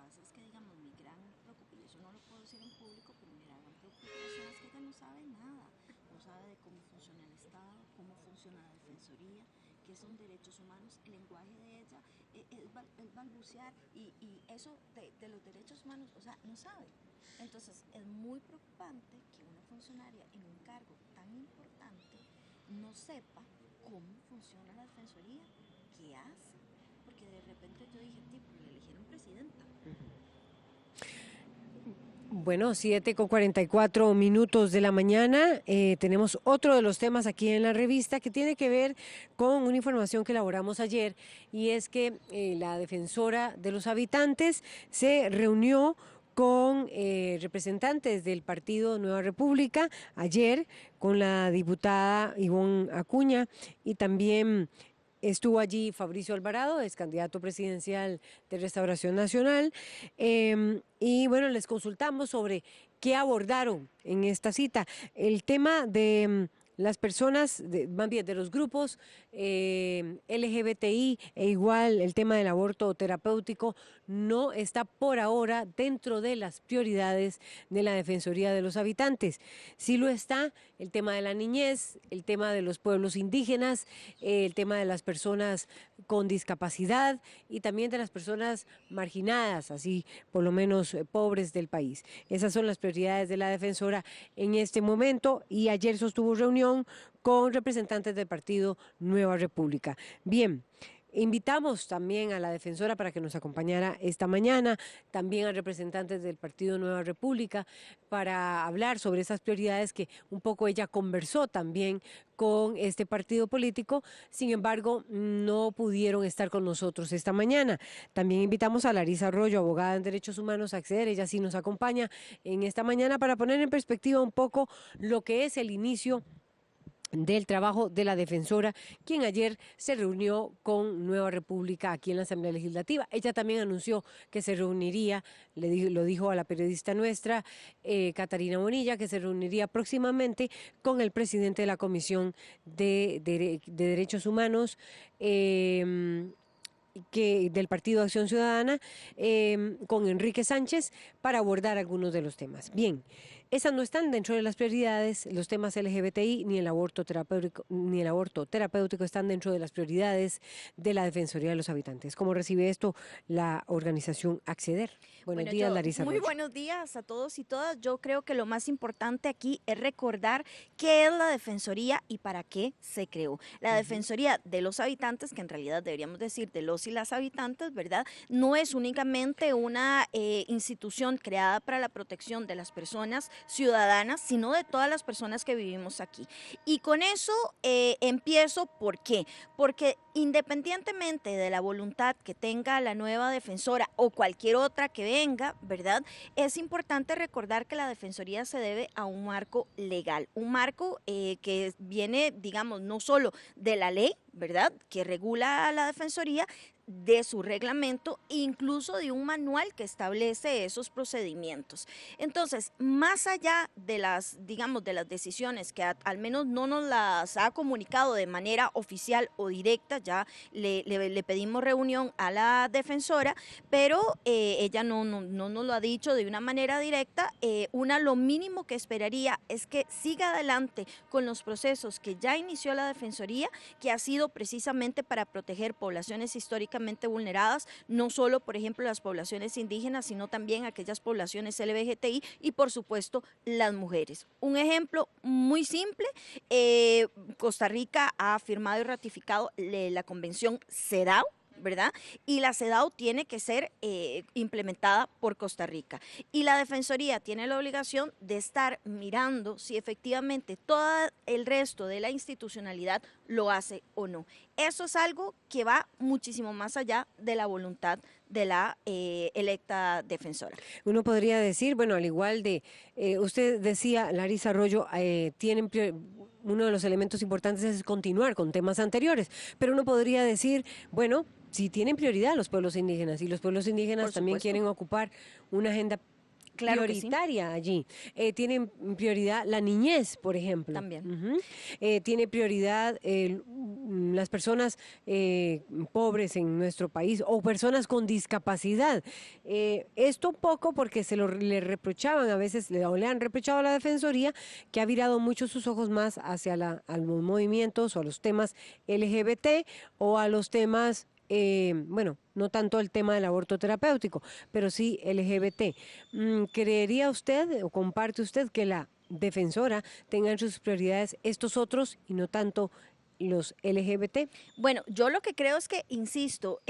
pasa es que, digamos, mi gran preocupación, eso no lo puedo decir en público, pero mi gran preocupación es que ella no sabe nada, no sabe de cómo funciona el Estado, cómo funciona la Defensoría, qué son derechos humanos, el lenguaje de ella es balbucear y eso de los derechos humanos, o sea, no sabe. Entonces es muy preocupante que una funcionaria en un cargo tan importante no sepa cómo funciona la Defensoría, qué hace, porque de repente yo dije, tipo, le eligieron presidenta. Bueno, 7:44 de la mañana, tenemos otro de los temas aquí en la revista que tiene que ver con una información que elaboramos ayer, y es que la defensora de los habitantes se reunió con representantes del partido Nueva República ayer, con la diputada Ivonne Acuña, y también estuvo allí Fabricio Alvarado, es candidato presidencial de Restauración Nacional, y bueno, les consultamos sobre qué abordaron en esta cita. El tema de las personas, más bien de los grupos LGBTI, e igual el tema del aborto terapéutico no está por ahora dentro de las prioridades de la Defensoría de los Habitantes. Sí lo está el tema de la niñez, el tema de los pueblos indígenas, el tema de las personas con discapacidad y también de las personas marginadas, así por lo menos pobres del país. Esas son las prioridades de la defensora en este momento, y ayer sostuvo reunión con representantes del partido Nueva República. Bien. Invitamos también a la defensora para que nos acompañara esta mañana, también a representantes del Partido Nueva República, para hablar sobre esas prioridades que un poco ella conversó también con este partido político. Sin embargo, no pudieron estar con nosotros esta mañana. También invitamos a Larisa Arroyo, abogada en Derechos Humanos, a acceder. Ella sí nos acompaña en esta mañana para poner en perspectiva un poco lo que es el inicio del trabajo de la defensora, quien ayer se reunió con Nueva República aquí en la Asamblea Legislativa. Ella también anunció que se reuniría, lo dijo a la periodista nuestra, Catarina Bonilla, que se reuniría próximamente con el presidente de la Comisión de Derechos Humanos, del Partido Acción Ciudadana, con Enrique Sánchez, para abordar algunos de los temas. Bien, esas no están dentro de las prioridades, los temas LGBTI ni el aborto terapéutico están dentro de las prioridades de la Defensoría de los Habitantes. ¿Cómo recibe esto la organización Acceder? Buenos días, Larisa Muy Arroyo. buenos días a todos y todas. Yo creo que lo más importante aquí es recordar qué es la Defensoría y para qué se creó. La Defensoría de los Habitantes, que en realidad deberíamos decir de los y las habitantes, ¿verdad? No es únicamente una institución creada para la protección de las personas ciudadanas, sino de todas las personas que vivimos aquí. Y con eso empiezo, ¿por qué? Porque independientemente de la voluntad que tenga la nueva defensora o cualquier otra que venga, ¿verdad? Es importante recordar que la Defensoría se debe a un marco legal, un marco que viene, digamos, no solo de la ley, ¿verdad?, que regula a la Defensoría, de su reglamento, incluso de un manual que establece esos procedimientos. Entonces, más allá de las, digamos, de las decisiones que al menos no nos las ha comunicado de manera oficial o directa, ya le pedimos reunión a la defensora, pero ella no nos lo ha dicho de una manera directa. Lo mínimo que esperaría es que siga adelante con los procesos que ya inició la Defensoría, que ha sido precisamente para proteger poblaciones históricamente vulneradas, no solo, por ejemplo, las poblaciones indígenas, sino también aquellas poblaciones LGBTI y, por supuesto, las mujeres. Un ejemplo muy simple, Costa Rica ha firmado y ratificado la convención CEDAW, ¿verdad? Y la CEDAW tiene que ser implementada por Costa Rica. Y la Defensoría tiene la obligación de estar mirando si efectivamente todo el resto de la institucionalidad lo hace o no. Eso es algo que va muchísimo más allá de la voluntad de la electa defensora. Uno podría decir, bueno, al igual de, usted decía, Larisa Arroyo, uno de los elementos importantes es continuar con temas anteriores, pero uno podría decir, bueno, si tienen prioridad los pueblos indígenas, y los pueblos indígenas también quieren ocupar una agenda Claro que sí. prioritaria allí. Tienen prioridad la niñez, por ejemplo. También. Ujú. Tiene prioridad las personas pobres en nuestro país o personas con discapacidad. Esto un poco porque le reprochaban a veces, o le han reprochado a la Defensoría que ha virado mucho sus ojos más hacia a los movimientos o a los temas LGBT o a los temas bueno, no tanto el tema del aborto terapéutico, pero sí LGBT. ¿Creería usted o comparte usted que la defensora tenga en sus prioridades estos otros y no tanto los LGBT? Bueno, yo lo que creo es que, insisto,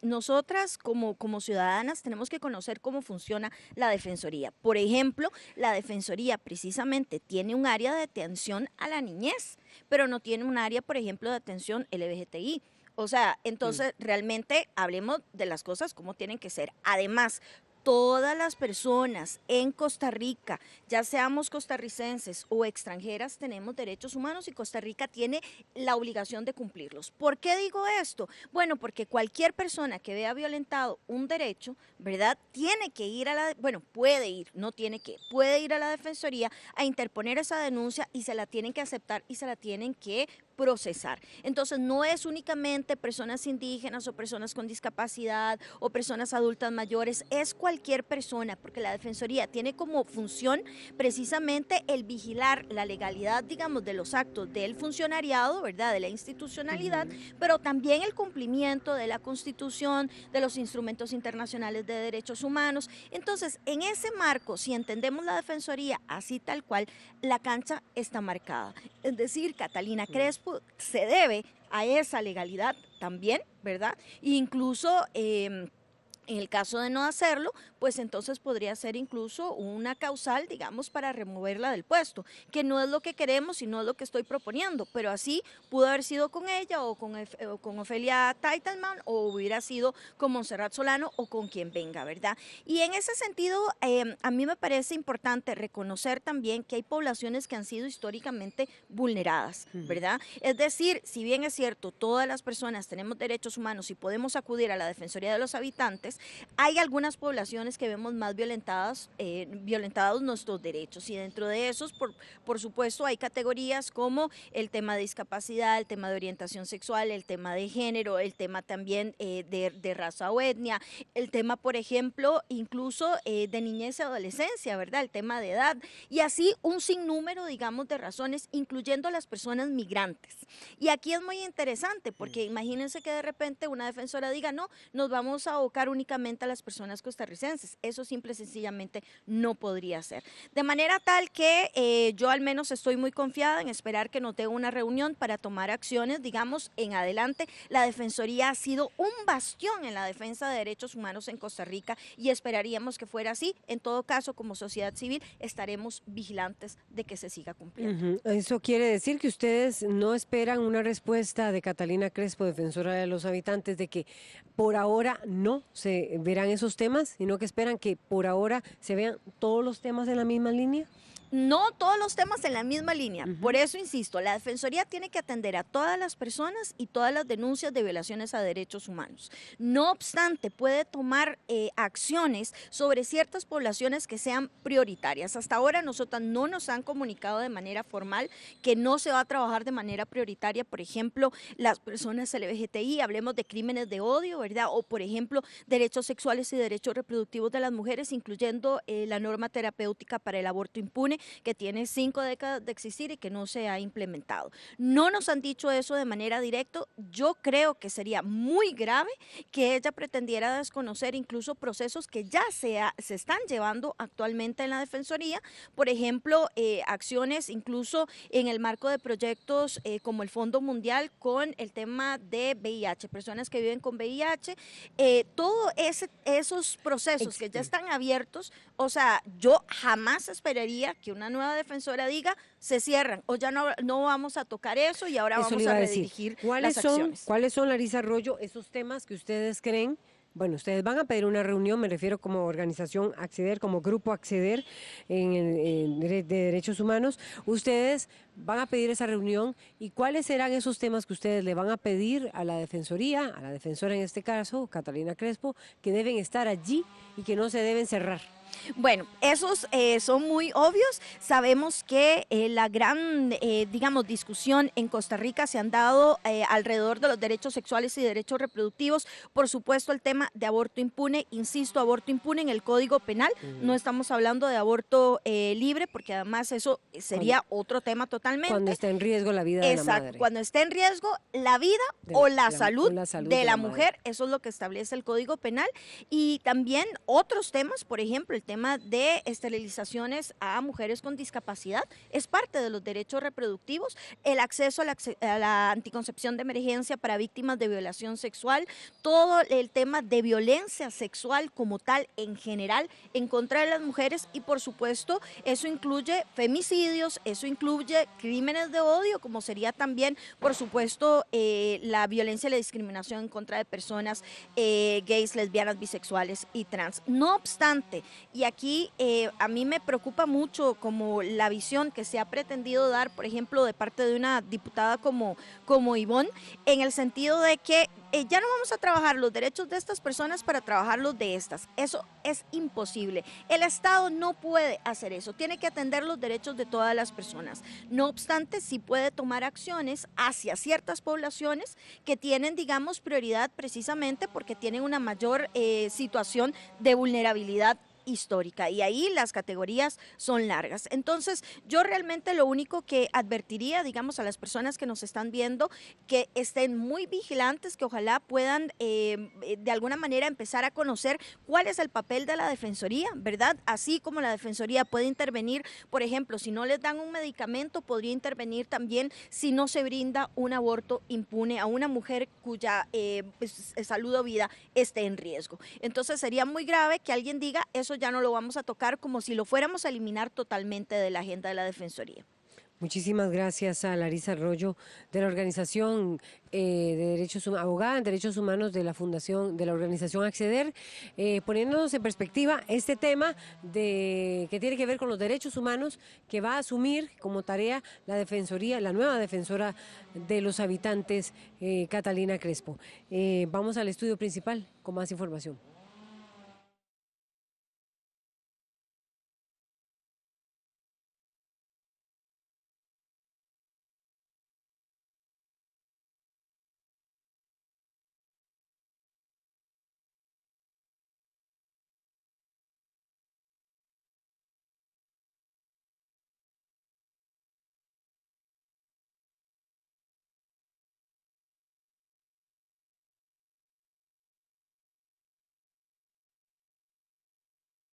nosotras como ciudadanas tenemos que conocer cómo funciona la Defensoría. Por ejemplo, la Defensoría precisamente tiene un área de atención a la niñez, pero no tiene un área, por ejemplo, de atención LGBTI. O sea, entonces realmente hablemos de las cosas como tienen que ser. Además, todas las personas en Costa Rica, ya seamos costarricenses o extranjeras, tenemos derechos humanos y Costa Rica tiene la obligación de cumplirlos. ¿Por qué digo esto? Bueno, porque cualquier persona que vea violentado un derecho, ¿verdad? Tiene que ir bueno, puede ir, no tiene que, puede ir a la Defensoría a interponer esa denuncia y se la tienen que aceptar y se la tienen que procesar. Entonces, no es únicamente personas indígenas o personas con discapacidad o personas adultas mayores, es cualquier persona, porque la Defensoría tiene como función precisamente el vigilar la legalidad, digamos, de los actos del funcionariado, ¿verdad?, de la institucionalidad, pero también el cumplimiento de la Constitución, de los instrumentos internacionales de derechos humanos. Entonces, en ese marco, si entendemos la Defensoría así tal cual, la cancha está marcada. Es decir, Catalina Crespo se debe a esa legalidad también, ¿verdad? Incluso en el caso de no hacerlo, pues entonces podría ser incluso una causal, digamos, para removerla del puesto, que no es lo que queremos y no es lo que estoy proponiendo, pero así pudo haber sido con ella o con Ofelia Teitelman o hubiera sido con Montserrat Solano o con quien venga, ¿verdad? Y en ese sentido, a mí me parece importante reconocer también que hay poblaciones que han sido históricamente vulneradas, ¿verdad? Es decir, si bien es cierto, todas las personas tenemos derechos humanos y podemos acudir a la Defensoría de los Habitantes, hay algunas poblaciones que vemos más violentados nuestros derechos y dentro de esos, por supuesto, hay categorías como el tema de discapacidad, el tema de orientación sexual, el tema de género, el tema también de raza o etnia, el tema, por ejemplo, incluso de niñez y adolescencia, ¿verdad? El tema de edad y así un sinnúmero, digamos, de razones, incluyendo a las personas migrantes. Y aquí es muy interesante porque imagínense que de repente una defensora diga, no, nos vamos a abocar únicamente a las personas costarricenses. Eso simple y sencillamente no podría ser. De manera tal que yo al menos estoy muy confiada en esperar que nos dé una reunión para tomar acciones, digamos, en adelante. La Defensoría ha sido un bastión en la defensa de derechos humanos en Costa Rica y esperaríamos que fuera así. En todo caso, como sociedad civil, estaremos vigilantes de que se siga cumpliendo. Eso quiere decir que ustedes no esperan una respuesta de Catalina Crespo, defensora de los habitantes, de que por ahora no se verán esos temas, sino que esperan que por ahora se vean todos los temas en la misma línea. No todos los temas en la misma línea. Por eso insisto, la Defensoría tiene que atender a todas las personas y todas las denuncias de violaciones a derechos humanos. No obstante, puede tomar acciones sobre ciertas poblaciones que sean prioritarias. Hasta ahora nosotras no nos han comunicado de manera formal que no se va a trabajar de manera prioritaria, por ejemplo, las personas LGBTI, hablemos de crímenes de odio, ¿verdad? O por ejemplo, derechos sexuales y derechos reproductivos de las mujeres, incluyendo la norma terapéutica para el aborto impune, que tiene 5 décadas de existir y que no se ha implementado. No nos han dicho eso de manera directa. Yo creo que sería muy grave que ella pretendiera desconocer incluso procesos que ya se están llevando actualmente en la Defensoría, por ejemplo, acciones incluso en el marco de proyectos como el Fondo Mundial con el tema de VIH, personas que viven con VIH, todos esos procesos que ya están abiertos, o sea, yo jamás esperaría que una nueva defensora diga se cierran o ya no vamos a tocar eso y ahora vamos a redirigir las acciones. ¿Cuáles son, Larisa Arroyo, esos temas que ustedes creen? Bueno, ustedes van a pedir una reunión, me refiero como organización Acceder, como grupo Acceder de Derechos Humanos. Ustedes van a pedir esa reunión y ¿cuáles serán esos temas que ustedes le van a pedir a la Defensoría, a la defensora en este caso, Catalina Crespo, que deben estar allí y que no se deben cerrar? Bueno, esos son muy obvios. Sabemos que la gran, digamos, discusión en Costa Rica se han dado alrededor de los derechos sexuales y derechos reproductivos. Por supuesto, el tema de aborto impune, insisto, aborto impune en el Código Penal. No estamos hablando de aborto libre, porque además eso sería otro tema totalmente. Cuando está en riesgo la vida de la madre. Cuando esté en riesgo la vida o la salud de la mujer, eso es lo que establece el Código Penal. Y también otros temas, por ejemplo, el tema de esterilizaciones a mujeres con discapacidad es parte de los derechos reproductivos, el acceso a la anticoncepción de emergencia para víctimas de violación sexual, todo el tema de violencia sexual como tal en general en contra de las mujeres y por supuesto eso incluye femicidios, eso incluye crímenes de odio como sería también por supuesto la violencia y la discriminación en contra de personas gays, lesbianas, bisexuales y trans. No obstante, y aquí a mí me preocupa mucho como la visión que se ha pretendido dar, por ejemplo, de parte de una diputada como Ivonne, en el sentido de que ya no vamos a trabajar los derechos de estas personas para trabajar los de estas. Eso es imposible. El Estado no puede hacer eso. Tiene que atender los derechos de todas las personas. No obstante, sí puede tomar acciones hacia ciertas poblaciones que tienen, digamos, prioridad precisamente porque tienen una mayor situación de vulnerabilidad histórica y ahí las categorías son largas. Entonces, yo realmente lo único que advertiría, digamos, a las personas que nos están viendo, que estén muy vigilantes, que ojalá puedan de alguna manera empezar a conocer cuál es el papel de la Defensoría, ¿verdad? Así como la Defensoría puede intervenir, por ejemplo, si no les dan un medicamento, podría intervenir también si no se brinda un aborto impune a una mujer cuya salud o vida esté en riesgo. Entonces, sería muy grave que alguien diga, eso ya no lo vamos a tocar como si lo fuéramos a eliminar totalmente de la agenda de la Defensoría. Muchísimas gracias a Larisa Arroyo de la organización de derechos abogada en derechos humanos de la fundación de la organización Acceder, poniéndonos en perspectiva este tema que tiene que ver con los derechos humanos que va a asumir como tarea la Defensoría, la nueva defensora de los habitantes, Catalina Crespo. Vamos al estudio principal con más información.